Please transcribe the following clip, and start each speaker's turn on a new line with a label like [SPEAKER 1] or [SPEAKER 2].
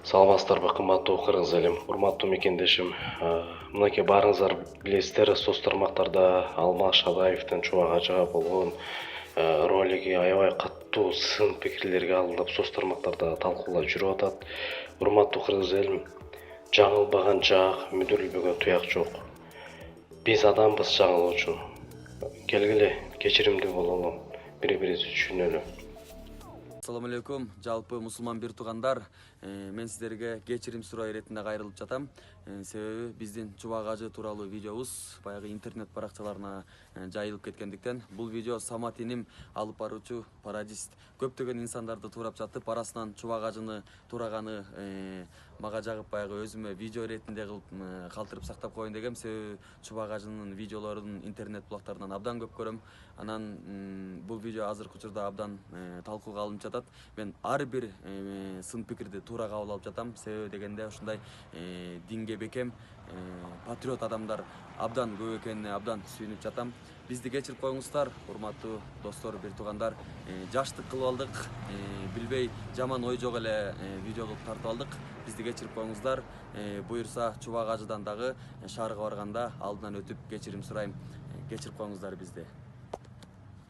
[SPEAKER 1] Саламатсыздарбы, кымбаттуу окуңуз элем, урматтуу мекендешим. Мынакей баарыңыздар билесиздер, соц тармактарда Алмаз Шадаевдин Чубак Ажыга болгон ролиги аябай катуу сын пикирлерге алынып, соц тармактарда талкуулап жүрүп атат. Урматтуу кыргыз элим, жаңылбаган жак, мүдүрүлбөгөн туяк жок. Биз адамбыз жаңылуучу. Келгиле, кечиримдүү бололу, бири-бирибизди түшүнөлү.
[SPEAKER 2] Assalamu alaikum, жалпы мусулман бир туугандар. Мен сиздерге кечирим суроо иретинде кайрылып жатам. Себеби биздин Чубак Ажы тууралуу видеобуз баягы интернет баракчаларына жайылып кеткендиктен бул видео Самат иним алып баруучу пародист көптөгөн инсандарды туурап жатып, арасынан Чубак Ажыны туураганы мага жагып баягы өзүмө видео иретинде кылып калтырып сактап коеюн дегем. Себеби Чубак Ажынын видеолорун интернет булактарынан абдан көп көрөм. Анан бул видео азыркы учурда абдан талкууга алынып жатат. Мен ар бир сын пикирди туура кабыл алып жатам. Себеби дегенде ушундай динге бекем патриот адамдар абдан көп экенине абдан сүйүнүп жатам. Бизди кечирип коюңуздар, урматтуу достор, бир туугандар. Жаштык кылып алдык, билбей жаман ой жок эле видео кылып тартып алдык. Бизди кечирип коюңуздар. Буюрса Чубак Ажыдан дагы шаарга барганда алдынан өтүп кечирим сурайм. Кечирип коюңуздар бизди.